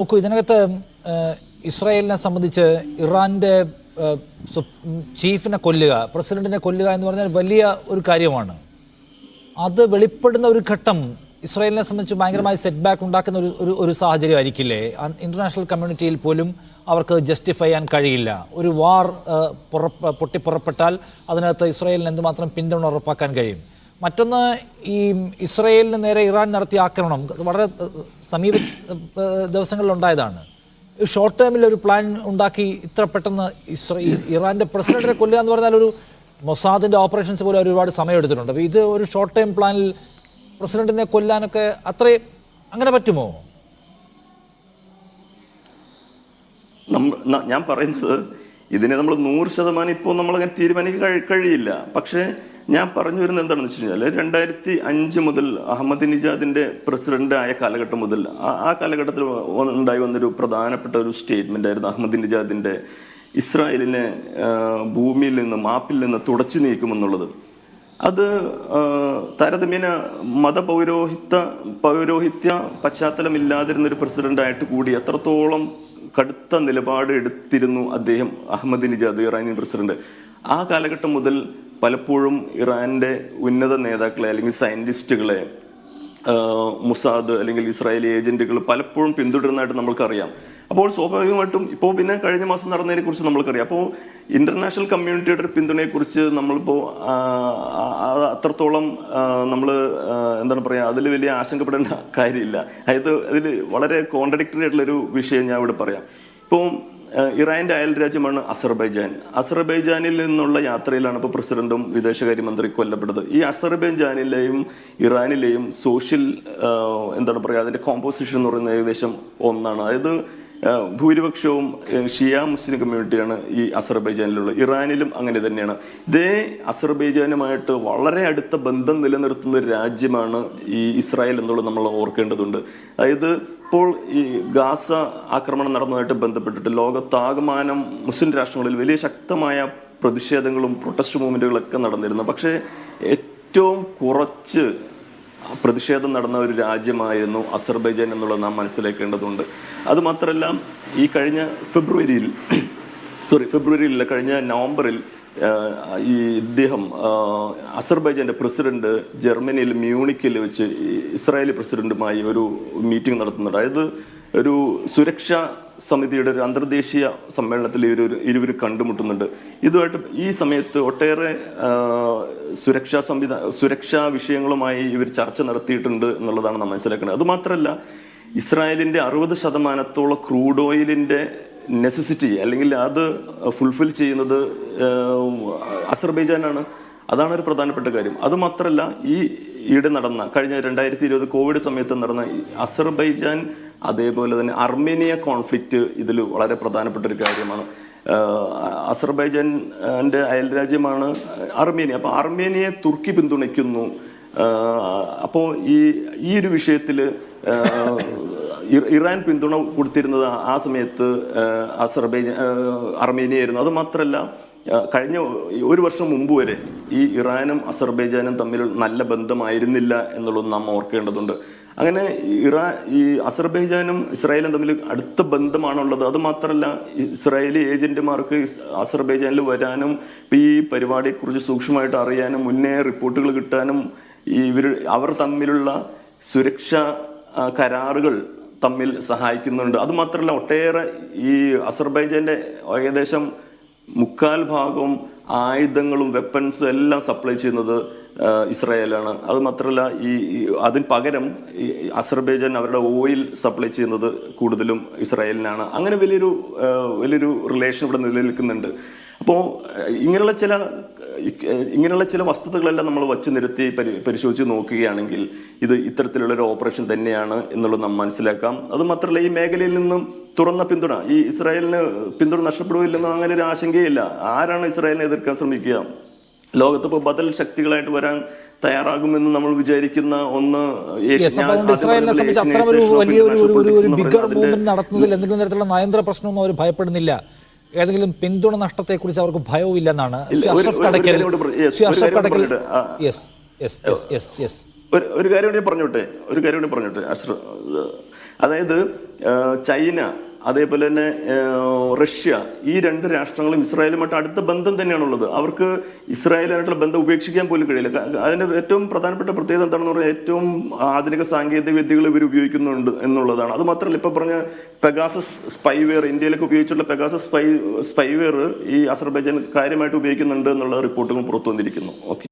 നോക്കൂ, ഇതിനകത്ത് ഇസ്രായേലിനെ സംബന്ധിച്ച് ഇറാൻ്റെ ചീഫിനെ കൊല്ലുക, പ്രസിഡന്റിനെ കൊല്ലുക എന്ന് പറഞ്ഞാൽ വലിയ ഒരു കാര്യമാണ്. അത് വെളിപ്പെടുന്ന ഒരു ഘട്ടം ഇസ്രായേലിനെ സംബന്ധിച്ച് ഭയങ്കരമായി സെറ്റ് ബാക്ക് ഉണ്ടാക്കുന്ന ഒരു സാഹചര്യം ആയിരിക്കില്ലേ? ഇൻ്റർനാഷണൽ കമ്മ്യൂണിറ്റിയിൽ പോലും അവർക്ക് ജസ്റ്റിഫൈ ചെയ്യാൻ കഴിയില്ല. ഒരു വാർ പൊട്ടിപ്പുറപ്പെട്ടാൽ അതിനകത്ത് ഇസ്രായേലിന് എന്തുമാത്രം പിന്തുണ ഉറപ്പാക്കാൻ കഴിയും? മറ്റൊന്ന്, ഈ ഇസ്രായേലിന് നേരെ ഇറാൻ നടത്തിയ ആക്രമണം വളരെ സമീപ ദിവസങ്ങളിലുണ്ടായതാണ്. ഷോർട്ട് ടേമിൽ ഒരു പ്ലാൻ ഉണ്ടാക്കി ഇത്ര പെട്ടെന്ന് ഇറാൻ്റെ പ്രസിഡന്റിനെ കൊല്ലുക എന്ന് പറഞ്ഞാൽ ഒരു മൊസാദിൻ്റെ ഓപ്പറേഷൻസ് പോലും അവർ ഒരുപാട് സമയം എടുത്തിട്ടുണ്ട്. അപ്പോൾ ഇത് ഒരു ഷോർട്ട് ടൈം പ്ലാനിൽ പ്രസിഡന്റിനെ കൊല്ലാനൊക്കെ അങ്ങനെ പറ്റുമോ? ഞാൻ പറയുന്നത് ഇതിനെ നമ്മൾ 100% ഇപ്പോൾ നമ്മളങ്ങനെ തീരുമാനിക്കാൻ കഴിയില്ല. പക്ഷേ ഞാൻ പറഞ്ഞു വരുന്നത് എന്താണെന്ന് വെച്ച് കഴിഞ്ഞാൽ 2005 മുതൽ അഹമ്മദിനിജാദിന്റെ പ്രസിഡന്റ് ആയ കാലഘട്ടം മുതൽ ആ കാലഘട്ടത്തിൽ ഉണ്ടായി വന്നൊരു പ്രധാനപ്പെട്ട ഒരു സ്റ്റേറ്റ്മെന്റ് ആയിരുന്നു അഹമ്മദിനിജാദിന്റെ ഇസ്രായേലിനെ ഭൂമിയിൽ നിന്ന് മാപ്പിൽ നിന്ന് തുടച്ചു നീക്കുമെന്നുള്ളത്. അത് താരതമ്യേന പൗരോഹിത്യ പശ്ചാത്തലമില്ലാതിരുന്നൊരു പ്രസിഡന്റായിട്ട് കൂടി എത്രത്തോളം കടുത്ത നിലപാട് എടുത്തിരുന്നു അദ്ദേഹം, അഹമ്മദിനിജാദ്, ഇറാനിയൻ പ്രസിഡന്റ്. ആ കാലഘട്ടം മുതൽ പലപ്പോഴും ഇറാന്റെ ഉന്നത നേതാക്കളെ അല്ലെങ്കിൽ സയന്റിസ്റ്റുകളെ മുസാദ് അല്ലെങ്കിൽ ഇസ്രായേലി ഏജന്റുകൾ പലപ്പോഴും പിന്തുടരുന്നതായിട്ട് നമ്മൾക്കറിയാം. അപ്പോൾ സ്വാഭാവികമായിട്ടും ഇപ്പോൾ പിന്നെ കഴിഞ്ഞ മാസം നടന്നതിനെ കുറിച്ച് നമ്മൾക്കറിയാം. അപ്പോൾ ഇന്റർനാഷണൽ കമ്മ്യൂണിറ്റിയുടെ ഒരു പിന്തുണയെക്കുറിച്ച് നമ്മളിപ്പോൾ അത്രത്തോളം നമ്മൾ എന്താണ് പറയുക, അതിൽ വലിയ ആശങ്കപ്പെടേണ്ട കാര്യമില്ല. അതായത് അതിൽ വളരെ കോൺട്രഡിക്ടറി ആയിട്ടുള്ളൊരു വിഷയം ഞാൻ ഇവിടെ പറയാം. ഇപ്പോൾ ഇറാന്റെ അയൽ രാജ്യമാണ് അസർബൈജാൻ. അസർബൈജാനിൽ നിന്നുള്ള യാത്രയിലാണ് ഇപ്പോൾ പ്രസിഡന്റും വിദേശകാര്യമന്ത്രി കൊല്ലപ്പെട്ടത്. ഈ അസർബൈജാനിലെയും ഇറാനിലെയും സോഷ്യൽ എന്താണ് പറയുക, അതിന്റെ കോമ്പോസിഷൻ എന്ന് പറയുന്നത് ഏകദേശം ഒന്നാണ്. അതായത് ഭൂരിപക്ഷവും ഷിയ മുസ്ലിം കമ്മ്യൂണിറ്റിയാണ് ഈ അസർബൈജാനിലുള്ളത്. ഇറാനിലും അങ്ങനെ തന്നെയാണ്. ഇതേ അസർബൈജാനുമായിട്ട് വളരെ അടുത്ത ബന്ധം നിലനിർത്തുന്ന ഒരു രാജ്യമാണ് ഈ ഇസ്രായേൽ എന്നുള്ളത് നമ്മൾ ഓർക്കേണ്ടതുണ്ട്. അതായത് ഇപ്പോൾ ഈ ഗാസ ആക്രമണം നടന്നതുമായിട്ട് ബന്ധപ്പെട്ടിട്ട് ലോകത്താകമാനം മുസ്ലിം രാഷ്ട്രങ്ങളിൽ വലിയ ശക്തമായ പ്രതിഷേധങ്ങളും പ്രൊട്ടസ്റ്റ് മൂവ്മെന്റുകളൊക്കെ നടന്നിരുന്നു. പക്ഷേ ഏറ്റവും കുറച്ച് പ്രതിഷേധം നടന്ന ഒരു രാജ്യമായിരുന്നു അസർബൈജാൻ എന്നുള്ളത് നാം മനസ്സിലാക്കേണ്ടതുണ്ട്. അതുമാത്രമല്ല, ഈ കഴിഞ്ഞ ഫെബ്രുവരിയിലല്ല, കഴിഞ്ഞ നവംബറിൽ ഈ ഇദ്ദേഹം അസർബൈജാന്റെ പ്രസിഡന്റ് ജർമ്മനിയിൽ മ്യൂണിക്കിൽ വെച്ച് ഇസ്രായേലി പ്രസിഡന്റുമായി ഒരു മീറ്റിംഗ് നടത്തുന്നുണ്ട്. അതായത് ഒരു സുരക്ഷാ സമിതിയുടെ ഒരു അന്തർദേശീയ സമ്മേളനത്തിൽ ഇരുവർ കണ്ടുമുട്ടുന്നുണ്ട്. ഇതുമായിട്ട് ഈ സമയത്ത് ഒട്ടേറെ സുരക്ഷാ വിഷയങ്ങളുമായി ഇവർ ചർച്ച നടത്തിയിട്ടുണ്ട് എന്നുള്ളതാണ് നാം മനസ്സിലാക്കുന്നത്. അതുമാത്രമല്ല, ഇസ്രായേലിന്റെ 60% ക്രൂഡ് ഓയിലിന്റെ നെസസിറ്റി അല്ലെങ്കിൽ അത് ഫുൾഫിൽ ചെയ്യുന്നത് അസർബൈജാനാണ്. അതാണ് ഒരു പ്രധാനപ്പെട്ട കാര്യം. അതുമാത്രമല്ല, ഈയിടെ നടന്ന കഴിഞ്ഞ 2020 കോവിഡ് സമയത്ത് നടന്ന അസർബൈജാൻ അതേപോലെ തന്നെ അർമേനിയ കോൺഫ്ലിക്റ്റ് ഇതിൽ വളരെ പ്രധാനപ്പെട്ട ഒരു കാര്യമാണ്. അസർബൈജാന്റെ അയൽരാജ്യമാണ് അർമേനിയ. അപ്പോൾ അർമേനിയയെ തുർക്കി പിന്തുണയ്ക്കുന്നു. അപ്പോൾ ഈ ഒരു വിഷയത്തിൽ ഇറാൻ പിന്തുണ കൊടുത്തിരുന്നത് ആ സമയത്ത് അർമേനിയായിരുന്നു. അത് മാത്രമല്ല, കഴിഞ്ഞ ഒരു വർഷം മുമ്പ് വരെ ഈ ഇറാനും അസർബൈജാനും തമ്മിൽ നല്ല ബന്ധമായിരുന്നില്ല എന്നുള്ളത് നാം ഓർക്കേണ്ടതുണ്ട്. അങ്ങനെ ഈ അസർബൈജാനും ഇസ്രായേലും തമ്മിൽ അടുത്ത ബന്ധമാണുള്ളത്. അത് മാത്രമല്ല, ഇസ്രായേലി ഏജന്റുമാർക്ക് അസർബൈജാനിൽ വരാനും ഈ പരിപാടിയെക്കുറിച്ച് സൂക്ഷ്മമായിട്ട് അറിയാനും മുന്നേ റിപ്പോർട്ടുകൾ കിട്ടാനും അവർ തമ്മിലുള്ള സുരക്ഷാ കരാറുകൾ തമ്മിൽ സഹായിക്കുന്നുണ്ട്. അതുമാത്രമല്ല, ഒട്ടേറെ ഈ അസർബൈജാന്റെ ഏകദേശം 3/4 ആയുധങ്ങളും വെപ്പൺസും എല്ലാം സപ്ലൈ ചെയ്യുന്നത് ഇസ്രായേലാണ്. അത് മാത്രമല്ല, അതിന് പകരം അസർബൈജാൻ അവരുടെ ഓയിൽ സപ്ലൈ ചെയ്യുന്നത് കൂടുതലും ഇസ്രായേലിനാണ്. അങ്ങനെ വലിയൊരു റിലേഷൻ ഇവിടെ നിലനിൽക്കുന്നുണ്ട്. അപ്പോൾ ഇങ്ങനെയുള്ള ചില വസ്തുതകളെല്ലാം നമ്മൾ വച്ച് നിരത്തി പരിശോധിച്ച് നോക്കുകയാണെങ്കിൽ ഇത് ഇത്തരത്തിലുള്ളൊരു ഓപ്പറേഷൻ തന്നെയാണ് എന്നുള്ളത് നാം മനസ്സിലാക്കാം. അതുമാത്രമല്ല, ഈ മേഖലയിൽ നിന്നും തുറന്ന പിന്തുണ, ഈ ഇസ്രായേലിന് പിന്തുണ നഷ്ടപ്പെടുകയില്ലെന്നും അങ്ങനെ ഒരു ആശങ്കയില്ല. ആരാണ് ഇസ്രായേലിനെ എതിർക്കാൻ ശ്രമിക്കുക? ലോകത്തിപ്പോൾ ബദൽ ശക്തികളായിട്ട് വരാൻ തയ്യാറാകുമെന്ന് നമ്മൾ വിചാരിക്കുന്ന ഒന്ന് ഇസ്രായേലിനെ സംബന്ധിച്ച് അത്ര ഒരു ബിഗർ മൂവ്മെന്റ് നടത്തുന്നതിൽ എന്തെങ്കിലും തരത്തിലുള്ള നയതന്ത്ര പ്രശ്നമൊന്നും അവർ ഭയപ്പെടുന്നില്ല. ഏതെങ്കിലും പിന്തുണ നഷ്ടത്തെക്കുറിച്ച് അവർക്ക് ഭയവും ഇല്ലെന്നാണ് ഒരു കാര്യം കൂടി പറഞ്ഞോട്ടെ. അതായത് ചൈന, അതേപോലെ തന്നെ റഷ്യ, ഈ രണ്ട് രാഷ്ട്രങ്ങളും ഇസ്രായേലുമായിട്ട് അടുത്ത ബന്ധം തന്നെയാണുള്ളത്. അവർക്ക് ഇസ്രായേലുമായിട്ടുള്ള ബന്ധം ഉപേക്ഷിക്കാൻ പോലും കഴിയില്ല. അതിന്റെ ഏറ്റവും പ്രധാനപ്പെട്ട പ്രത്യേകത എന്താണെന്ന് പറഞ്ഞാൽ ഏറ്റവും ആധുനിക സാങ്കേതിക വിദ്യകൾ ഇവർ ഉപയോഗിക്കുന്നുണ്ട് എന്നുള്ളതാണ്. അത് മാത്രമല്ല, ഇപ്പൊ പറഞ്ഞ പെഗാസസ് സ്പൈവെയർ, ഇന്ത്യയിലൊക്കെ ഉപയോഗിച്ചുള്ള പെഗാസസ് സ്പൈവെയർ ഈ അസർബൈജാൻ കാര്യമായിട്ട് ഉപയോഗിക്കുന്നുണ്ട് എന്നുള്ള റിപ്പോർട്ടുകൾ പുറത്തു വന്നിരിക്കുന്നു. ഓക്കെ.